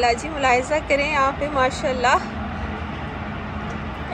माशाल्लाह जी, मुलाहिज़ा करें यहाँ पे माशाल्लाह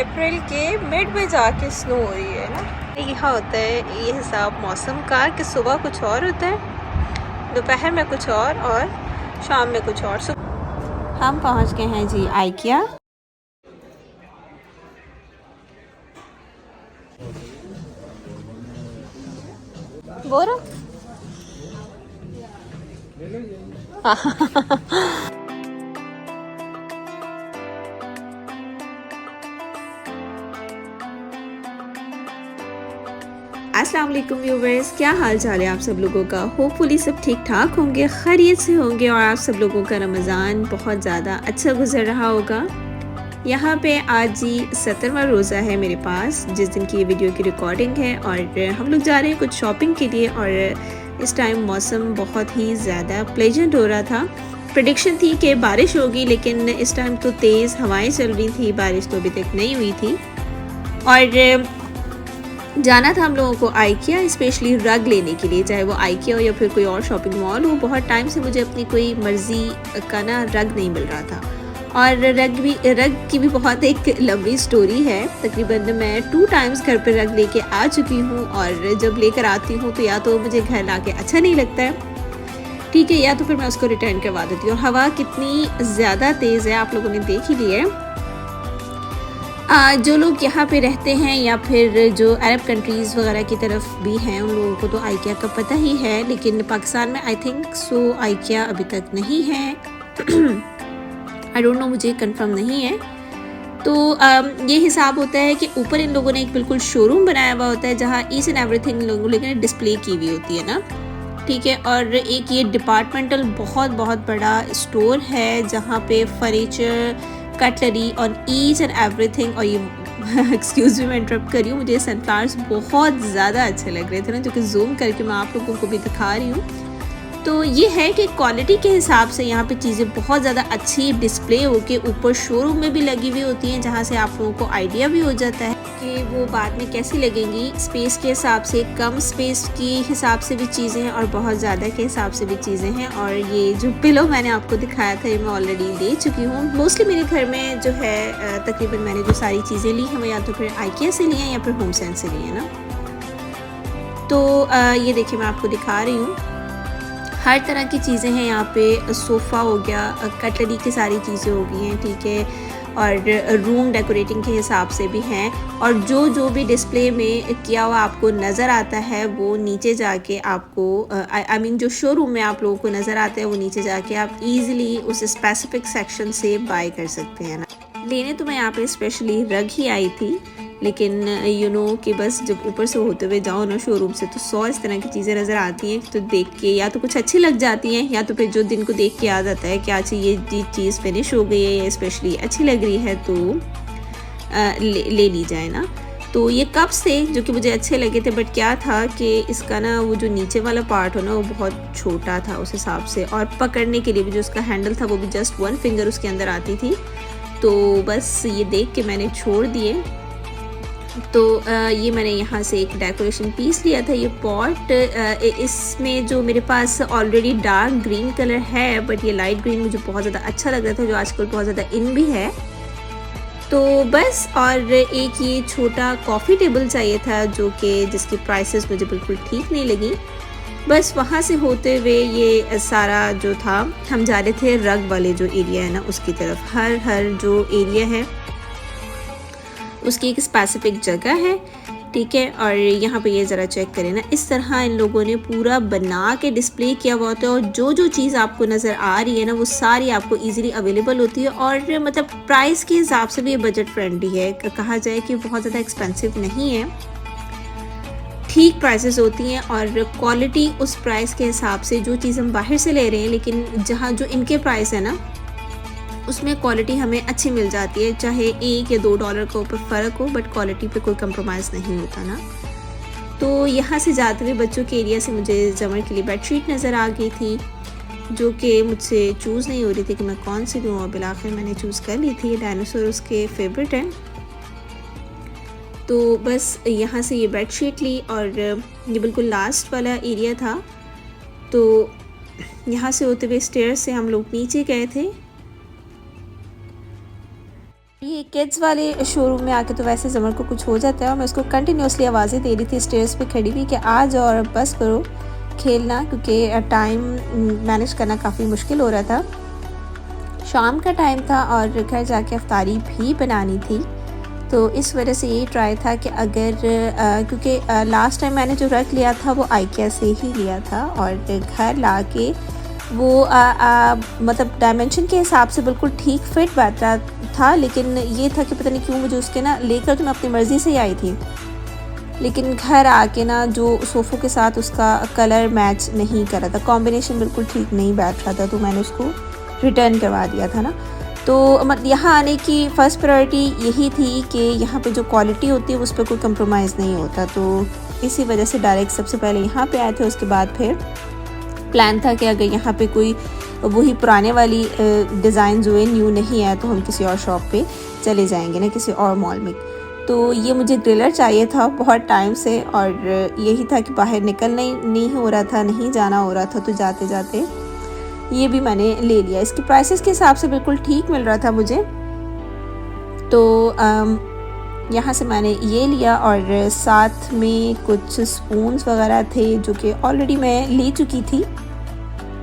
अप्रैल के मिड में जाके स्नो हो रही है ना। यहाँ होता है ये हिसाब मौसम का कि सुबह कुछ और होता है, दोपहर में कुछ और शाम में कुछ और। हम पहुँच गए हैं जी आइकिया। बोरो अस्सलाम वालेकुम व्यूवर्स, क्या हाल चाल है आप सब लोगों का। होपफुली सब ठीक ठाक होंगे, खैरियत से होंगे और आप सब लोगों का रमज़ान बहुत ज़्यादा अच्छा गुजर रहा होगा। यहाँ पे आज जी 17वां रोज़ा है मेरे पास, जिस दिन की ये वीडियो की रिकॉर्डिंग है, और हम लोग जा रहे हैं कुछ शॉपिंग के लिए। और इस टाइम मौसम बहुत ही ज़्यादा प्लेजेंट हो रहा था। प्रेडिक्शन थी कि बारिश होगी, लेकिन इस टाइम तो तेज़ हवाएं चल रही थी, बारिश तो अभी तक नहीं हुई थी। और जाना था हम लोगों को आइकिया स्पेशली रग लेने के लिए, चाहे वो आइकिया हो या फिर कोई और शॉपिंग मॉल हो। बहुत टाइम से मुझे अपनी कोई मर्ज़ी का ना रग नहीं मिल रहा था, और रग की भी बहुत एक लंबी स्टोरी है। तकरीबन मैं 2 टाइम्स घर पर रग लेके आ चुकी हूँ, और जब लेकर आती हूँ तो या तो मुझे घर लाके अच्छा नहीं लगता है, ठीक है, या तो फिर मैं उसको रिटर्न करवा देती हूँ। और हवा कितनी ज़्यादा तेज़ है आप लोगों ने देख ही लिया है। जो लोग यहाँ पे रहते हैं या फिर जो अरब कंट्रीज़ वगैरह की तरफ भी हैं, उन लोगों को तो आइकिया का पता ही है, लेकिन पाकिस्तान में आई थिंक सो आइकिया अभी तक नहीं है। आई डोंट नो, मुझे कंफर्म नहीं है। तो ये हिसाब होता है कि ऊपर इन लोगों ने एक बिल्कुल शोरूम बनाया हुआ होता है, जहाँ ईच एंड एवरीथिंग इन लोगों ने डिस्प्ले की हुई होती है ना, ठीक है। और एक ये डिपार्टमेंटल बहुत बड़ा स्टोर है, जहाँ पे फर्नीचर, कटलरी और ईच एंड एवरीथिंग। और ये एक्सक्यूज़ मी मैं इंटरप्ट कर रही हूँ, मुझे सनफ्लावर्स बहुत ज़्यादा अच्छे लग रहे थे ना, जो कि जूम करके मैं आप लोगों को भी दिखा रही हूँ। तो ये है कि क्वालिटी के हिसाब से यहाँ पे चीज़ें बहुत ज़्यादा अच्छी डिस्प्ले होके ऊपर शोरूम में भी लगी हुई होती हैं, जहाँ से आप लोगों को आइडिया भी हो जाता है कि वो बाद में कैसी लगेंगी। स्पेस के हिसाब से, कम स्पेस के हिसाब से भी चीज़ें हैं और बहुत ज़्यादा के हिसाब से भी चीज़ें हैं। और ये जो पिलो मैंने आपको दिखाया था, ये मैं ऑलरेडी ले चुकी हूँ। मोस्टली मेरे घर में जो है तकरीबन मैंने जो सारी चीज़ें ली हैं वो या तो फिर आइकिया से ली हैं या फिर होम सेंस से ली है ना। तो ये देखिए मैं आपको दिखा रही हूँ, हर तरह की चीज़ें हैं यहाँ पे। सोफ़ा हो गया, कटलरी की सारी चीज़ें हो गई हैं, ठीक है, और रूम डेकोरेटिंग के हिसाब से भी हैं। और जो भी डिस्प्ले में किया हुआ आपको नज़र आता है, वो नीचे जाके आपको आई मीन जो शोरूम में आप लोगों को नज़र आता है, वो नीचे जाके आप इजीली उस स्पेसिफिक सेक्शन से बाय कर सकते हैं ना। लेने तो मैं यहाँ पे स्पेशली रग ही आई थी, लेकिन यू नो कि बस जब ऊपर से होते हुए जाओ ना शोरूम से, तो 100 इस तरह की चीज़ें नज़र आती हैं। तो देख के या तो कुछ अच्छी लग जाती हैं, या तो फिर जो दिन को देख के याद आता है कि अच्छा ये चीज़ फिनिश हो गई है या स्पेशली अच्छी लग रही है, तो ले ली जाए ना। तो ये कप्स थे जो कि मुझे अच्छे लगे थे, बट क्या था कि इसका ना वो जो नीचे वाला पार्ट हो ना, वो बहुत छोटा था उस हिसाब से, और पकड़ने के लिए भी जो उसका हैंडल था वो भी जस्ट 1 फिंगर उसके अंदर आती थी। तो बस ये देख के मैंने छोड़ दिए। तो ये मैंने यहाँ से एक डेकोरेशन पीस लिया था, ये पॉट। इसमें जो मेरे पास ऑलरेडी डार्क ग्रीन कलर है, बट ये लाइट ग्रीन मुझे बहुत ज़्यादा अच्छा लग रहा था, जो आजकल बहुत ज़्यादा इन भी है। तो बस, और एक ये छोटा कॉफ़ी टेबल चाहिए था, जो कि जिसकी प्राइसेस मुझे बिल्कुल ठीक नहीं लगी। बस वहाँ से होते हुए ये सारा जो था, हम जा रहे थे रग वाले जो एरिया है ना उसकी तरफ। हर जो एरिया है उसकी एक स्पेसिफिक जगह है, ठीक है। और यहाँ पे ये ज़रा चेक करें ना, इस तरह इन लोगों ने पूरा बना के डिस्प्ले किया हुआ होता है, और जो चीज़ आपको नज़र आ रही है ना, वो सारी आपको इजीली अवेलेबल होती है। और मतलब प्राइस के हिसाब से भी ये बजट फ्रेंडली है, कहा जाए कि बहुत ज़्यादा एक्सपेंसिव नहीं है, ठीक प्राइसेस होती हैं। और क्वालिटी उस प्राइस के हिसाब से, जो चीज़ हम बाहर से ले रहे हैं, लेकिन जहाँ जो इनके प्राइस है ना, उसमें क्वालिटी हमें अच्छी मिल जाती है, चाहे $1 या $2 का ऊपर फ़र्क हो, बट क्वालिटी पे कोई कंप्रोमाइज़ नहीं होता ना। तो यहाँ से जाते हुए बच्चों के एरिया से मुझे जमर के लिए बेडशीट नज़र आ गई थी, जो कि मुझसे चूज़ नहीं हो रही थी कि मैं कौन सी लूँ, और बिलाखिर मैंने चूज़ कर ली थी। डायनासोर उसके फेवरेट हैं। तो बस यहाँ से ये बेडशीट ली, और ये बिल्कुल लास्ट वाला एरिया था। तो यहाँ से होते हुए स्टेयर से हम लोग नीचे गए थे, ये किड्स वाले शोरूम में आके तो वैसे ज़मर को कुछ हो जाता है और मैं उसको कंटिन्यूसली आवाज़ें दे रही थी स्टेयर्स पे खड़ी हुई कि आ जाओ और बस करो खेलना, क्योंकि टाइम मैनेज करना काफ़ी मुश्किल हो रहा था। शाम का टाइम था और घर जाके अफ्तारी भी बनानी थी, तो इस वजह से यही ट्राई था कि अगर क्योंकि लास्ट टाइम मैंने जो रख लिया था वो आइकिया से ही लिया था और घर ला के वो मतलब डायमेंशन के हिसाब से बिल्कुल ठीक फिट बैठा था, लेकिन ये था कि पता नहीं क्यों मुझे उसके ना लेकर तो मैं अपनी मर्ज़ी से ही आई थी, लेकिन घर आके ना जो सोफ़ों के साथ उसका कलर मैच नहीं कर रहा था, कॉम्बिनेशन बिल्कुल ठीक नहीं बैठ रहा था, तो मैंने उसको रिटर्न करवा दिया था ना। तो यहाँ आने की फ़र्स्ट प्रायोरिटी यही थी कि यहाँ पे जो क्वालिटी होती है उस पर कोई कंप्रोमाइज़ नहीं होता, तो इसी वजह से डायरेक्ट सबसे पहले यहाँ पे आए थे। उसके बाद फिर प्लान था कि अगर यहाँ पे कोई वही पुराने वाली डिज़ाइन जो है न्यू नहीं आया तो हम किसी और शॉप पे चले जाएंगे ना, किसी और मॉल में। तो ये मुझे ग्रिलर चाहिए था बहुत टाइम से और यही था कि बाहर निकलना ही नहीं हो रहा था, नहीं जाना हो रहा था, तो जाते जाते ये भी मैंने ले लिया। इसके प्राइसेस के हिसाब से बिल्कुल ठीक मिल रहा था मुझे, तो यहाँ से मैंने ये लिया और साथ में कुछ स्पून्स वगैरह थे जो कि ऑलरेडी मैं ले चुकी थी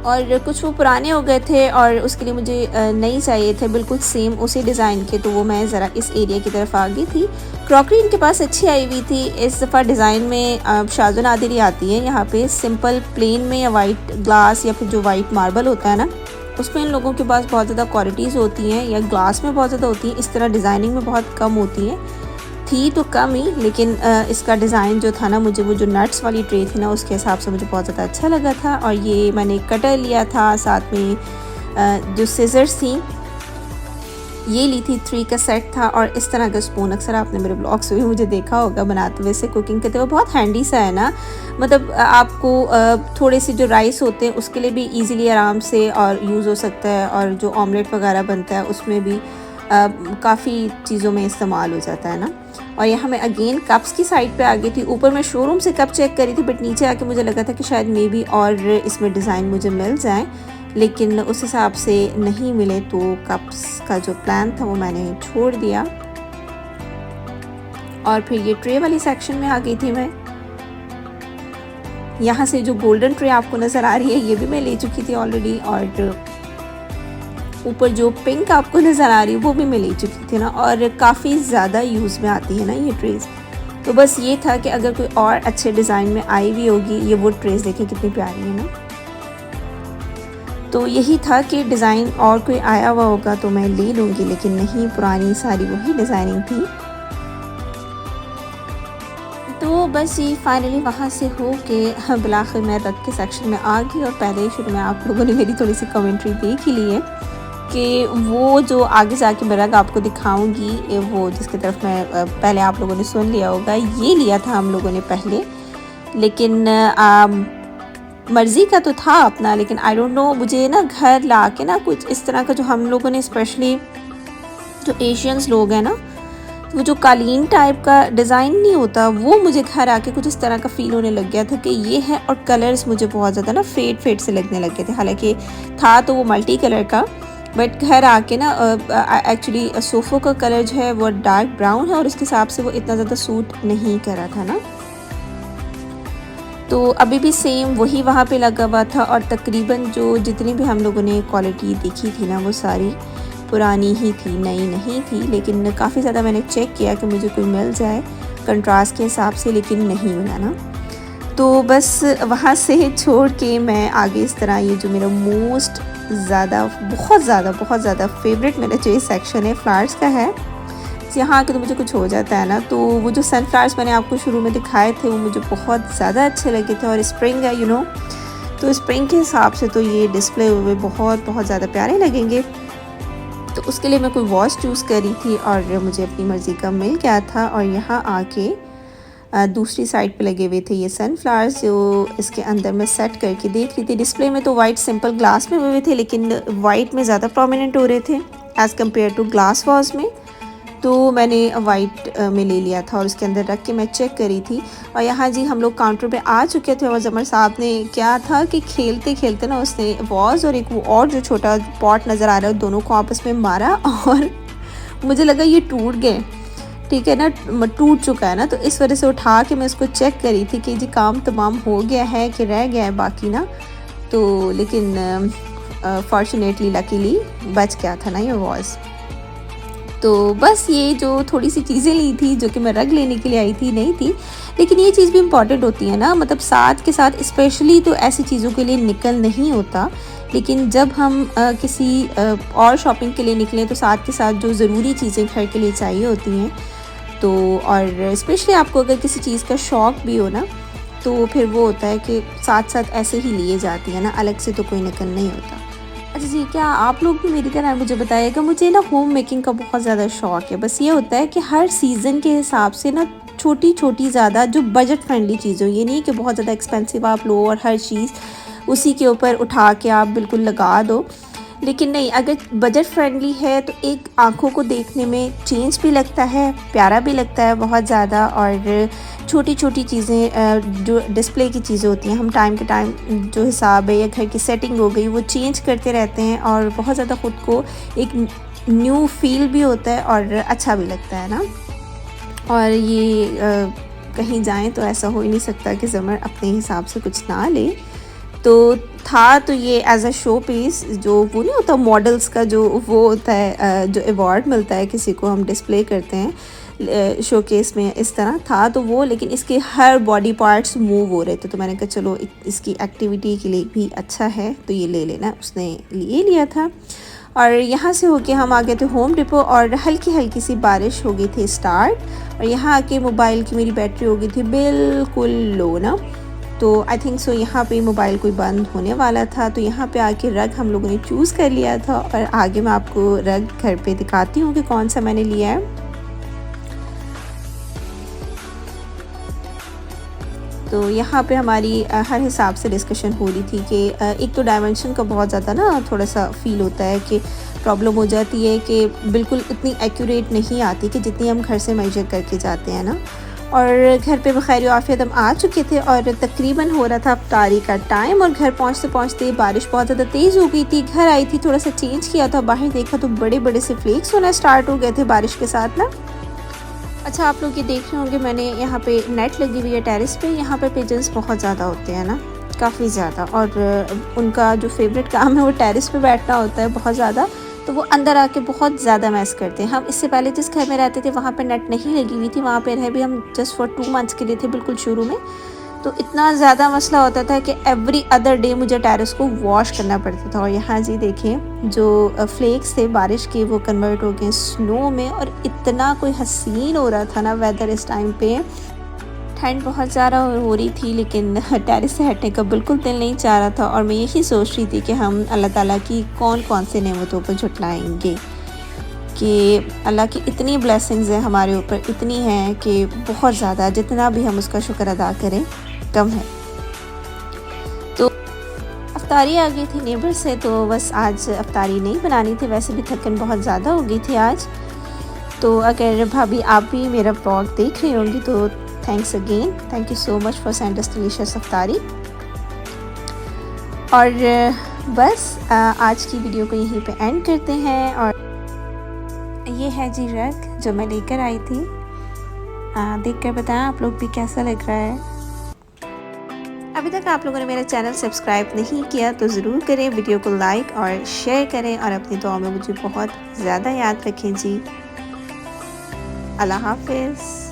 और कुछ वो पुराने हो गए थे और उसके लिए मुझे नई चाहिए थे बिल्कुल सेम उसी डिज़ाइन के, तो वो मैं ज़रा इस एरिया की तरफ आ गई थी। क्रॉकरी इनके पास अच्छी आई हुई थी। इस दफ़ा डिज़ाइन में शाज़ो नादिरी आती है यहाँ पे सिंपल प्लेन में या वाइट ग्लास या फिर जो वाइट मार्बल होता है ना उसमें इन लोगों के पास बहुत ज़्यादा क्वालिटीज़ होती हैं, या ग्लास में बहुत ज़्यादा होती हैं, इस तरह डिज़ाइनिंग में बहुत कम होती हैं। थी तो कम ही, लेकिन इसका डिज़ाइन जो था ना, मुझे वो जो नट्स वाली ट्रे थी ना उसके हिसाब से मुझे बहुत ज़्यादा अच्छा लगा था। और ये मैंने कटर लिया था, साथ में जो सीजर्स थी ये ली थी, 3 का सेट था। और इस तरह का स्पून अक्सर आपने मेरे ब्लॉग्स में भी मुझे देखा होगा बनाते हुए, से कुकिंग करते हुए, बहुत हैंडी सा है ना। मतलब आपको थोड़े से जो राइस होते हैं उसके लिए भी ईज़िली आराम से और यूज़ हो सकता है, और जो ऑमलेट वगैरह बनता है उसमें भी काफ़ी चीज़ों में इस्तेमाल हो जाता है ना। और यहाँ मैं अगेन कप्स की साइड पे आ गई थी। ऊपर मैं शोरूम से कप चेक करी थी, बट नीचे आके मुझे लगा था कि शायद मे बी और इसमें डिज़ाइन मुझे मिल जाए, लेकिन उस हिसाब से नहीं मिले, तो कप्स का जो प्लान था वो मैंने छोड़ दिया। और फिर ये ट्रे वाली सेक्शन में आ गई थी मैं। यहाँ से जो गोल्डन ट्रे आपको नज़र आ रही है ये भी मैं ले चुकी थी ऑलरेडी, और ऊपर जो पिंक आपको नज़र आ रही है वो भी मैं ले चुकी थी ना, और काफ़ी ज़्यादा यूज़ में आती है ना ये ट्रेज़। तो बस ये था कि अगर कोई और अच्छे डिज़ाइन में आई हुई होगी, ये वो ट्रेज़ देखें कितनी प्यारी है ना। तो यही था कि डिज़ाइन और कोई आया हुआ होगा तो मैं ले लूँगी, लेकिन नहीं, पुरानी सारी वही डिज़ाइनिंग थी। तो बस ये फाइनली वहाँ से हो के बिलाखिर मैं रग के सेक्शन में आ गई, और पहले ही शुरू में आप लोगों ने मेरी थोड़ी सी कमेंट्री देख ही ली है कि वो जो आगे जाके मैं रग आपको दिखाऊंगी, वो जिसकी तरफ मैं पहले आप लोगों ने सुन लिया होगा, ये लिया था हम लोगों ने पहले, लेकिन मर्ज़ी का तो था अपना, लेकिन आई डोंट नो, मुझे ना घर ला के ना कुछ इस तरह का जो हम लोगों ने स्पेशली जो एशियंस लोग हैं ना, वो जो कालीन टाइप का डिज़ाइन नहीं होता, वो मुझे घर आके कुछ इस तरह का फ़ील होने लग गया था कि ये है। और कलर्स मुझे बहुत ज़्यादा ना फेड से लगने लग गए थे, हालांकि था तो वो मल्टी कलर का, बट घर आके ना एक्चुअली सोफ़ों का कलर जो है वो डार्क ब्राउन है, और इसके हिसाब से वो इतना ज़्यादा सूट नहीं कर रहा था ना। तो अभी भी सेम वही वहाँ पे लगा हुआ था, और तकरीबन जो जितनी भी हम लोगों ने क्वालिटी देखी थी ना वो सारी पुरानी ही थी, नई नहीं थी। लेकिन काफ़ी ज़्यादा मैंने चेक किया कि मुझे कोई मिल जाए कंट्रास्ट के हिसाब से, लेकिन नहीं मिला ना। तो बस वहाँ से छोड़ के मैं आगे इस तरह, ये जो मेरा मोस्ट ज़्यादा बहुत ज़्यादा फेवरेट मेरा जो ये सेक्शन है फ्लावर्स का है, यहाँ आके तो मुझे कुछ हो जाता है ना। तो वो जो सनफ्लावर्स मैंने आपको शुरू में दिखाए थे वो मुझे बहुत ज़्यादा अच्छे लगे थे, और स्प्रिंग है यू नो, तो स्प्रिंग के हिसाब से तो ये डिस्प्ले हुए बहुत ज़्यादा प्यारे लगेंगे। तो उसके लिए मैं कोई वॉश चूज़ करी थी और मुझे अपनी मर्ज़ी का मिल गया था। और यहाँ आके दूसरी साइड पे लगे हुए थे ये सनफ्लावर्स, जो इसके अंदर मैं सेट करके देख रही थी। डिस्प्ले में तो वाइट सिंपल ग्लास में हुए थे, लेकिन वाइट में ज़्यादा प्रोमिनेंट हो रहे थे as compare to glass vase में, तो मैंने वाइट में ले लिया था और उसके अंदर रख के मैं चेक करी थी। और यहाँ जी हम लोग काउंटर पे आ चुके थे, और जमर साहब ने क्या था कि खेलते खेलते ना उसने वॉज और एक वो और जो छोटा पॉट नज़र आ रहा है दोनों को आपस में मारा, और मुझे लगा ये टूट गए, ठीक है ना, टूट चुका है ना, तो इस वजह से उठा के मैं इसको चेक करी थी कि जी काम तमाम हो गया है कि रह गया है बाकी ना। तो लेकिन फॉर्चुनेटली लकीली बच गया था ना ये वॉज। तो बस ये जो थोड़ी सी चीज़ें ली थी जो कि मैं रग लेने के लिए आई थी नहीं थी, लेकिन ये चीज़ भी इम्पॉर्टेंट होती है ना, मतलब साथ के साथ स्पेशली तो ऐसी चीज़ों के लिए निकल नहीं होता, लेकिन जब हम किसी और शॉपिंग के लिए निकलें तो साथ के साथ जो ज़रूरी चीज़ें घर के लिए चाहिए होती हैं, तो और स्पेशली आपको अगर किसी चीज़ का शौक़ भी हो ना, तो फिर वो होता है कि साथ साथ ऐसे ही लिए जाती है ना, अलग से तो कोई निकल नहीं होता। अच्छा जी, क्या आप लोग भी मेरी तरह मुझे बताइएगा, मुझे ना होम मेकिंग का बहुत ज़्यादा शौक़ है। बस ये होता है कि हर सीज़न के हिसाब से ना छोटी छोटी ज़्यादा जो बजट फ्रेंडली चीज़ हो, ये नहीं कि बहुत ज़्यादा एक्सपेंसिव आप लो और हर चीज़ उसी के ऊपर उठा के आप बिल्कुल लगा दो, लेकिन नहीं, अगर बजट फ्रेंडली है तो एक आँखों को देखने में चेंज भी लगता है, प्यारा भी लगता है बहुत ज़्यादा। और छोटी छोटी चीज़ें जो डिस्प्ले की चीज़ें होती हैं, हम टाइम के टाइम जो हिसाब है या घर की सेटिंग हो गई वो चेंज करते रहते हैं और बहुत ज़्यादा ख़ुद को एक न्यू फील भी होता है और अच्छा भी लगता है ना। और ये कहीं जाएं तो ऐसा हो ही नहीं सकता कि ज़मर अपने हिसाब से कुछ ना ले। तो था तो ये एज अ शो पीस, जो वो नहीं होता मॉडल्स का जो वो होता है, जो अवार्ड मिलता है किसी को, हम डिस्प्ले करते हैं शोकेस में, इस तरह था तो वो, लेकिन इसके हर बॉडी पार्ट्स मूव हो रहे थे, तो मैंने कहा चलो इसकी एक्टिविटी के लिए भी अच्छा है तो ये ले लेना, उसने ले लिया था। और यहाँ से होके हम आ गए थे होम डिपो और हल्की हल्की सी बारिश हो गई थी स्टार्ट, और यहाँ आके मोबाइल की मेरी बैटरी हो गई थी बिल्कुल लो ना, तो आई थिंक सो यहाँ पे मोबाइल कोई बंद होने वाला था। तो यहाँ पे आके रग हम लोगों ने चूज़ कर लिया था और आगे मैं आपको रग घर पे दिखाती हूँ कि कौन सा मैंने लिया है। तो यहाँ पे हमारी हर हिसाब से डिस्कशन हो रही थी कि एक तो डायमेंशन का बहुत ज़्यादा ना थोड़ा सा फील होता है कि प्रॉब्लम हो जाती है कि बिल्कुल इतनी एक्यूरेट नहीं आती कि जितनी हम घर से मेजर करके जाते हैं ना। और घर पे बखैर आफियत हम आ चुके थे और तकरीबन हो रहा था इफ्तारी का टाइम, और घर पहुँचते पहुँचते बारिश बहुत ज़्यादा तेज़ हो गई थी। घर आई थी, थोड़ा सा चेंज किया था, बाहर देखा तो बड़े बड़े से फ्लेक्स होना स्टार्ट हो गए थे बारिश के साथ ना। अच्छा, आप लोग ये देख रहे होंगे मैंने यहाँ पे नेट लगी हुई है टेरेस पे। यहाँ पे पिजन्स बहुत ज़्यादा होते हैं ना, काफ़ी ज़्यादा, और उनका जो फेवरेट काम है वो टेरेस पे बैठना होता है बहुत ज़्यादा, तो वो अंदर आके बहुत ज़्यादा मैस करते हैं। हम इससे पहले जिस घर में रहते थे वहाँ पे नेट नहीं लगी हुई थी, वहाँ पे रह भी हम जस्ट फॉर 2 मंथ्स के लिए थे बिल्कुल शुरू में, तो इतना ज़्यादा मसला होता था कि एवरी अदर डे मुझे टेरेस को वॉश करना पड़ता था। और यहाँ जी देखें जो फ्लेक्स थे बारिश के वो कन्वर्ट हो गए स्नो में, और इतना कोई हसीन हो रहा था ना वेदर इस टाइम पे। ठंड बहुत ज़्यादा हो रही थी लेकिन टेरेस से हटने का बिल्कुल दिल नहीं चाह रहा था, और मैं यही सोच रही थी कि हम अल्लाह ताला की कौन कौन से नेमतों पर झुटलाएंगे, कि अल्लाह की इतनी ब्लेसिंग्स हैं हमारे ऊपर, इतनी हैं कि बहुत ज़्यादा, जितना भी हम उसका शुक्र अदा करें कम है। तो अफ्तारी आ गई थी नेबर से, तो बस आज अफ्तारी नहीं बनानी थी, वैसे भी थकन बहुत ज़्यादा हो गई थी आज। तो अगर भाभी आप भी मेरा ब्लॉग देख रही होंगी तो thanks again, thank you so much for send us delicious अफ्तारी। और बस आज की वीडियो को यहीं पे एंड करते हैं। और ये है जी रग जो मैं लेकर आई थी, देखकर बताएं आप लोग भी कैसा लग रहा है। अभी तक आप लोगों ने मेरा चैनल सब्सक्राइब नहीं किया तो ज़रूर करें, वीडियो को लाइक और शेयर करें, और अपनी दुआ में मुझे बहुत ज़्यादा याद रखें जी। अल्लाह हाफ़िज़।